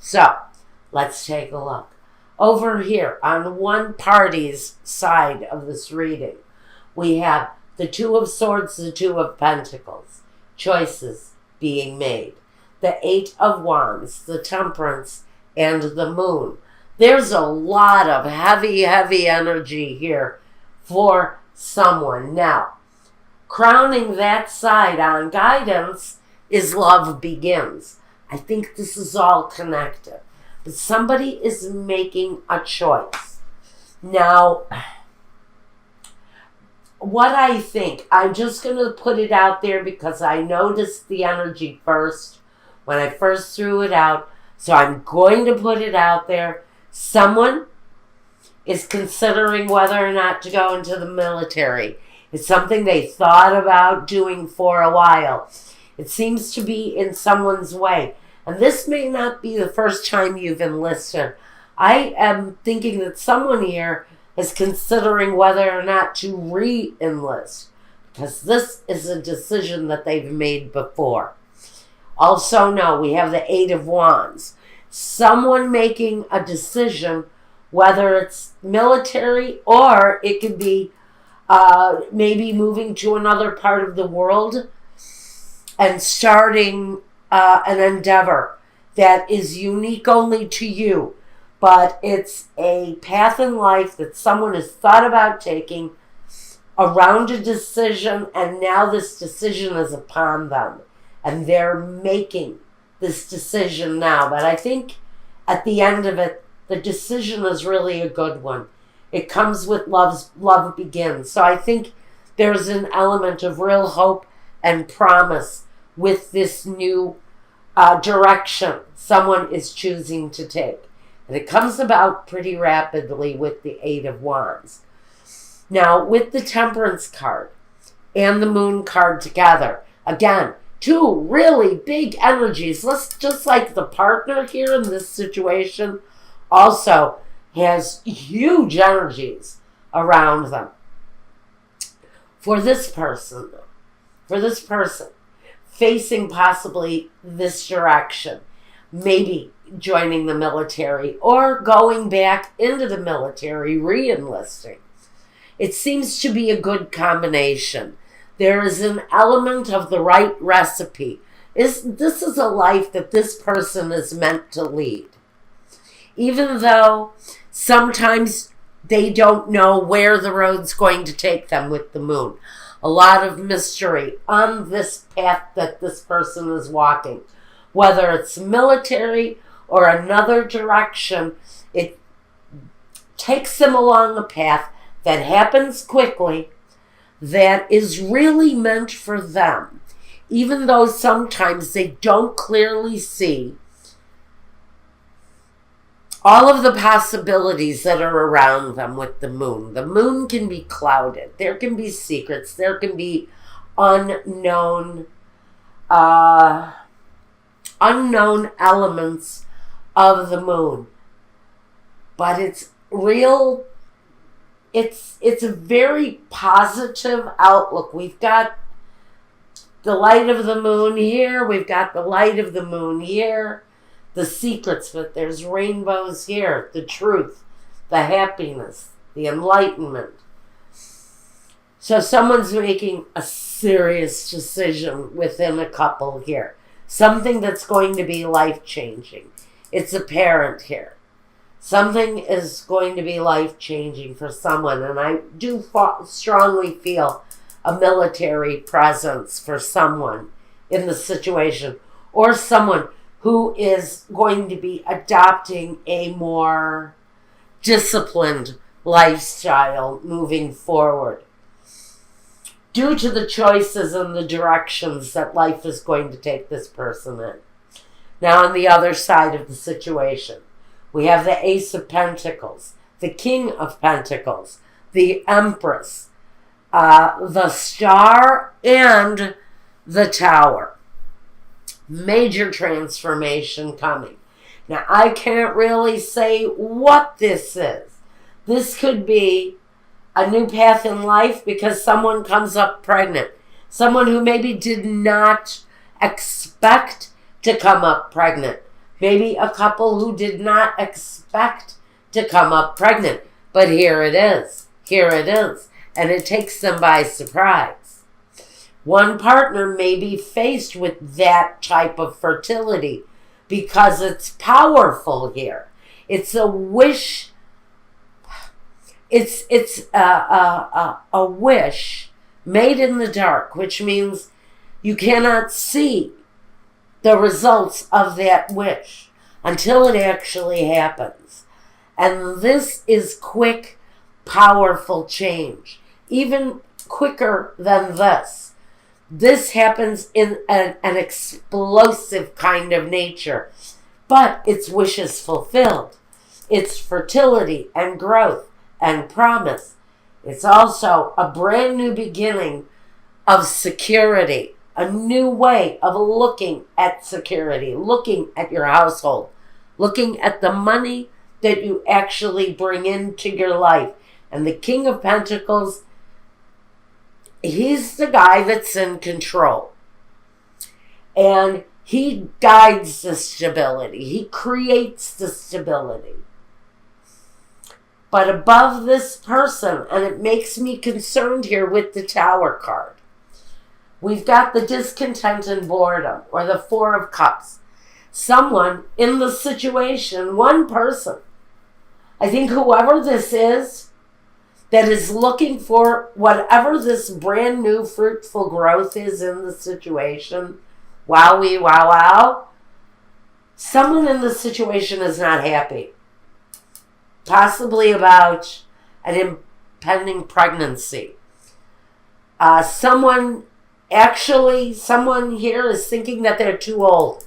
So, let's take a look. Over here, on one party's side of this reading, we have the Two of Swords, the Two of Pentacles, choices being made. The Eight of Wands, the Temperance, and the Moon. There's a lot of heavy energy here for someone. Now, crowning that side on guidance is Love Begins. I think this is all connected. But somebody is making a choice. Now, what I think, I'm just going to put it out there because I noticed the energy first when I first threw it out. So I'm going to put it out there. Someone is considering whether or not to go into the military. It's something they thought about doing for a while. It seems to be in someone's way. And this may not be the first time you've enlisted. I am thinking that someone here is considering whether or not to re-enlist, because this is a decision that they've made before. Also, no, we have the Eight of Wands. Someone making a decision, whether it's military or it could be maybe moving to another part of the world and starting an endeavor that is unique only to you. But it's a path in life that someone has thought about taking around a decision, and now this decision is upon them. And they're making this decision now. But I think at the end of it, the decision is really a good one. It comes with Love Begins. So I think there's an element of real hope and promise with this new direction someone is choosing to take. And it comes about pretty rapidly with the Eight of Wands. Now, with the Temperance card and the Moon card together, again, two really big energies. Let's just like the partner here in this situation also has huge energies around them. For this person, facing possibly this direction, maybe joining the military or going back into the military, re-enlisting. It seems to be a good combination. There is an element of the right recipe. This is a life that this person is meant to lead. Even though sometimes they don't know where the road's going to take them with the Moon. A lot of mystery on this path that this person is walking. Whether it's military or another direction, it takes them along a path that happens quickly, that is really meant for them, even though sometimes they don't clearly see all of the possibilities that are around them with the Moon. The Moon can be clouded. There can be secrets. There can be unknown elements of the Moon. But it's real. It's a very positive outlook. We've got the light of the Moon here. We've got the light of the Moon here. The secrets, but there's rainbows here. The truth, the happiness, the enlightenment. So someone's making a serious decision within a couple here. Something that's going to be life-changing. It's apparent here. Something is going to be life-changing for someone. And I do strongly feel a military presence for someone in the situation. Or someone who is going to be adopting a more disciplined lifestyle moving forward, due to the choices and the directions that life is going to take this person in. Now, on the other side of the situation, we have the Ace of Pentacles, the King of Pentacles, the Empress, the Star, and the Tower. Major transformation coming. Now, I can't really say what this is. This could be a new path in life because someone comes up pregnant. Someone who maybe did not expect to come up pregnant. Maybe a couple who did not expect to come up pregnant, but here it is. Here it is. And it takes them by surprise. One partner may be faced with that type of fertility because it's powerful here. It's a wish. It's a wish made in the dark, which means you cannot see the results of that wish until it actually happens. And this is quick, powerful change. Even quicker than this. This happens in an explosive kind of nature. But it's wishes fulfilled. It's fertility and growth and promise. It's also a brand new beginning of security. A new way of looking at security, looking at your household, looking at the money that you actually bring into your life. And the King of Pentacles, he's the guy that's in control. And he guides the stability. He creates the stability. But above this person, and it makes me concerned here with the Tower card, we've got the discontent and boredom, or the Four of Cups. Someone in the situation, one person, I think whoever this is, that is looking for whatever this brand new fruitful growth is in the situation, wowie, wow, wow, someone in the situation is not happy. Possibly about an impending pregnancy. Someone here is thinking that they're too old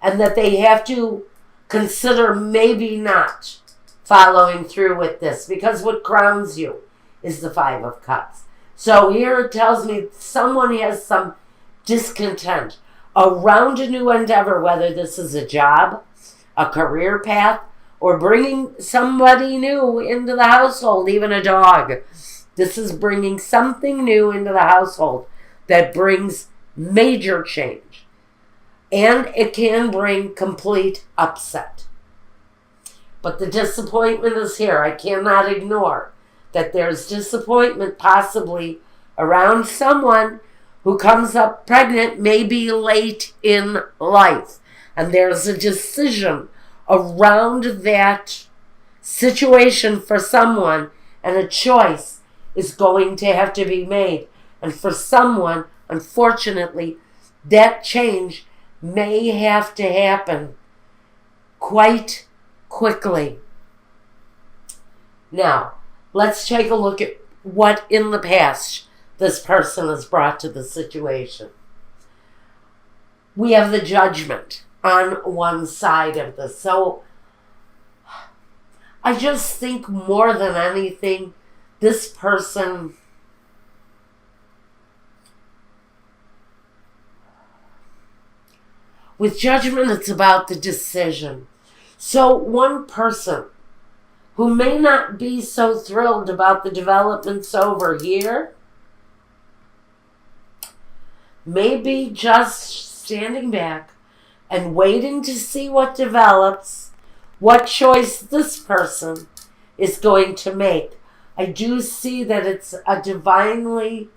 and that they have to consider maybe not following through with this, because what crowns you is the Five of Cups. So here it tells me someone has some discontent around a new endeavor, whether this is a job, a career path, or bringing somebody new into the household, even a dog. This is bringing something new into the household that brings major change. And it can bring complete upset. But the disappointment is here. I cannot ignore that there's disappointment possibly around someone who comes up pregnant, maybe late in life. And there's a decision around that situation for someone, and a choice is going to have to be made. And for someone, unfortunately, that change may have to happen quite quickly. Now, let's take a look at what in the past this person has brought to the situation. We have the Judgment on one side of this. So I just think more than anything, this person with Judgment, it's about the decision. So one person who may not be so thrilled about the developments over here may be just standing back and waiting to see what develops, what choice this person is going to make. I do see that it's a divinely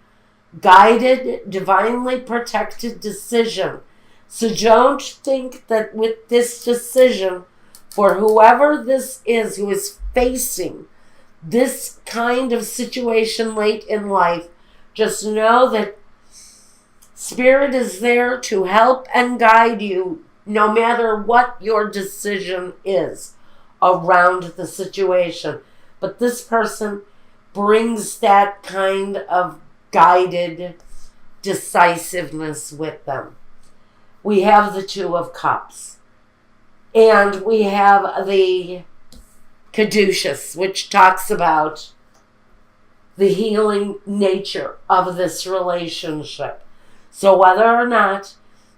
guided, divinely protected decision. So don't think that with this decision, for whoever this is who is facing this kind of situation late in life, just know that Spirit is there to help and guide you no matter what your decision is around the situation. But this person brings that kind of guided decisiveness with them. We have the Two of Cups. And we have the Caduceus, which talks about the healing nature of this relationship. So whether or not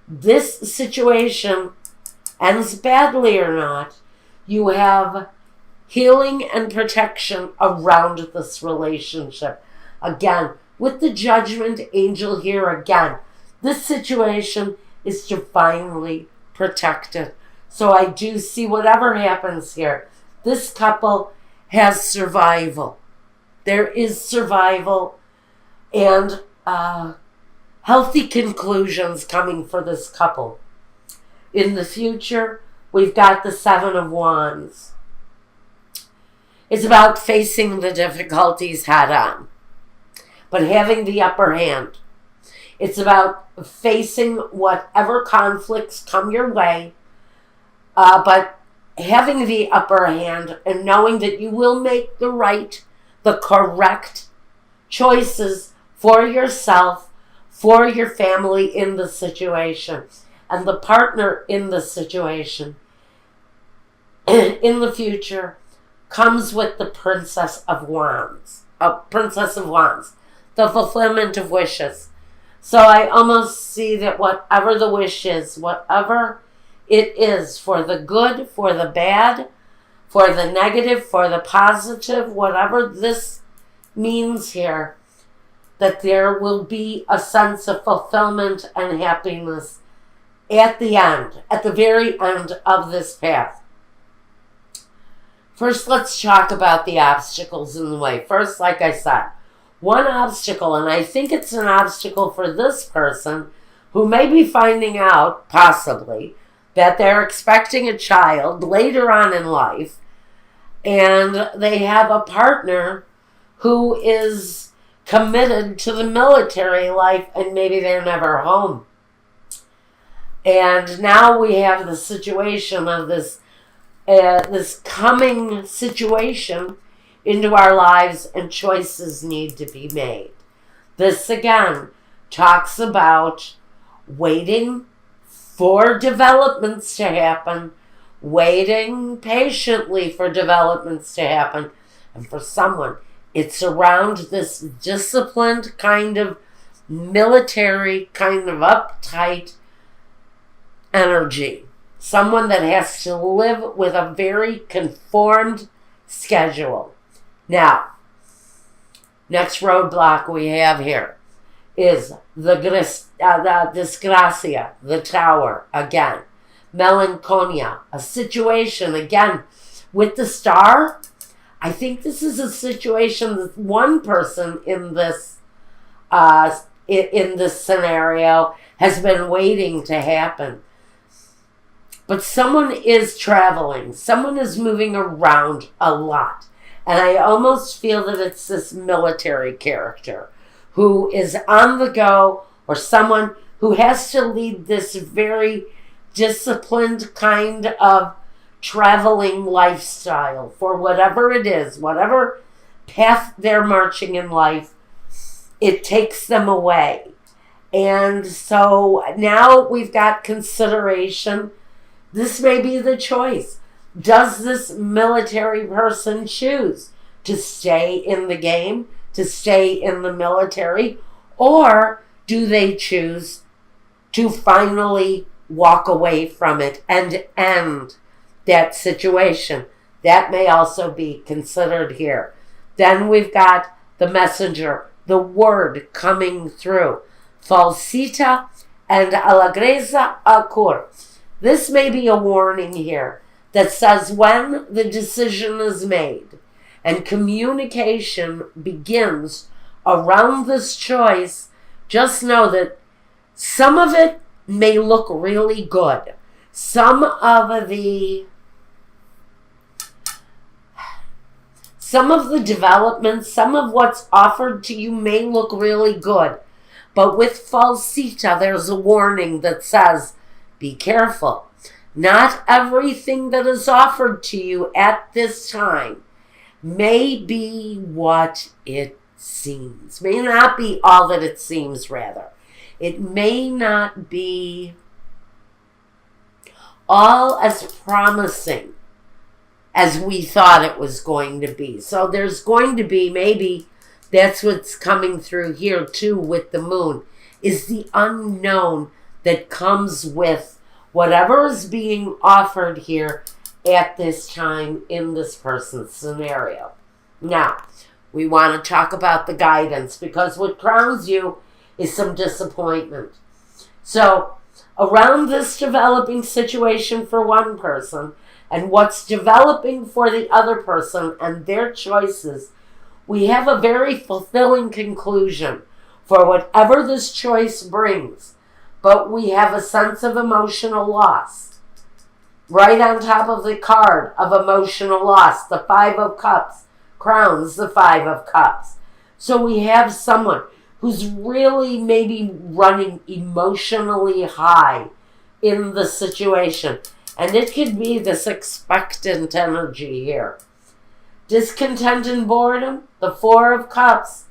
this situation ends badly or not, you have healing and protection around this relationship. Again, with the Judgment angel here again, this situation is divinely protected. So I do see whatever happens here, this couple has survival. There is survival and healthy conclusions coming for this couple. In the future, we've got the Seven of Wands. It's about facing the difficulties head on, but having the upper hand. It's about facing whatever conflicts come your way, but having the upper hand and knowing that you will make the correct choices for yourself, for your family in the situation, and the partner in the situation in the future comes with the Princess of Wands, the fulfillment of wishes. So I almost see that whatever the wish is, whatever it is, for the good, for the bad, for the negative, for the positive, whatever this means here, that there will be a sense of fulfillment and happiness at the end, at the very end of this path. First, let's talk about the obstacles in the way. First, like I said, one obstacle, and I think it's an obstacle for this person who may be finding out, possibly, that they're expecting a child later on in life, and they have a partner who is committed to the military life, and maybe they're never home. And now we have the situation of this coming situation into our lives, and choices need to be made. This again talks about waiting for developments to happen, waiting patiently for developments to happen. And for someone, it's around this disciplined kind of military, kind of uptight energy. Someone that has to live with a very conformed schedule. Now, next roadblock we have here is the disgracia, the tower, again. Melancholia, a situation, again, with the star. I think this is a situation that one person in this scenario has been waiting to happen. But someone is traveling. Someone is moving around a lot. And I almost feel that it's this military character who is on the go, or someone who has to lead this very disciplined kind of traveling lifestyle for whatever it is, whatever path they're marching in life, it takes them away. And so now we've got consideration. This may be the choice. Does this military person choose to stay in the game, to stay in the military, or do they choose to finally walk away from it and end that situation? That may also be considered here. Then we've got the messenger, the word coming through. Falsita and alagreza acur. This may be a warning here that says when the decision is made and communication begins around this choice, just know that some of it may look really good. Some of the developments, some of what's offered to you may look really good. But with falsita, there's a warning that says, be careful. Not everything that is offered to you at this time may be what it seems. May not be all that it seems, rather. It may not be all as promising as we thought it was going to be. So there's going to be, maybe that's what's coming through here too with the moon, is the unknown that comes with whatever is being offered here at this time in this person's scenario. Now, we want to talk about the guidance, because what crowns you is some disappointment. So, around this developing situation for one person and what's developing for the other person and their choices, we have a very fulfilling conclusion for whatever this choice brings. But we have a sense of emotional loss. Right on top of the card of emotional loss, the Five of Cups crowns the Five of Cups. So we have someone who's really maybe running emotionally high in the situation. And it could be this expectant energy here. Discontent and boredom, the Four of Cups.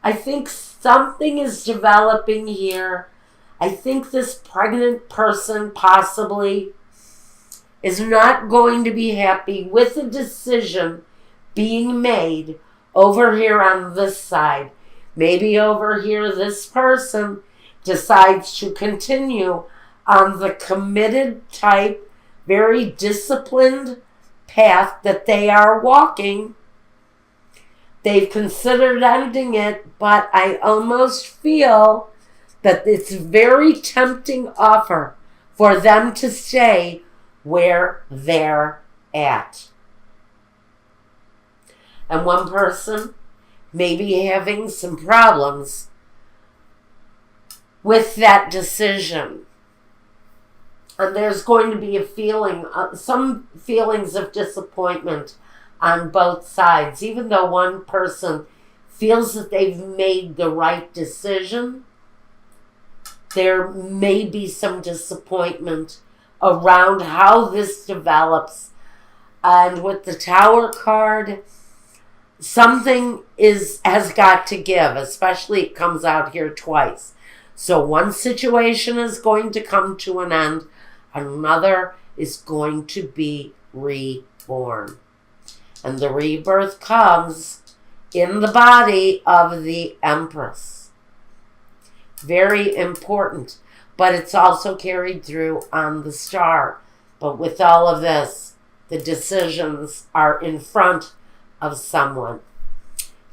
I think something is developing here. I think this pregnant person possibly is not going to be happy with a decision being made over here on this side. Maybe over here this person decides to continue on the committed type, very disciplined path that they are walking. They've considered ending it, but I almost feel that it's a very tempting offer for them to stay where they're at. And one person may be having some problems with that decision. And there's going to be a feeling, some feelings of disappointment on both sides. Even though one person feels that they've made the right decision, there may be some disappointment around how this develops. And with the Tower card, something has got to give, especially it comes out here twice. So one situation is going to come to an end, another is going to be reborn. And the rebirth comes in the body of the Empress. Very important, but it's also carried through on the star. But with all of this, the decisions are in front of someone.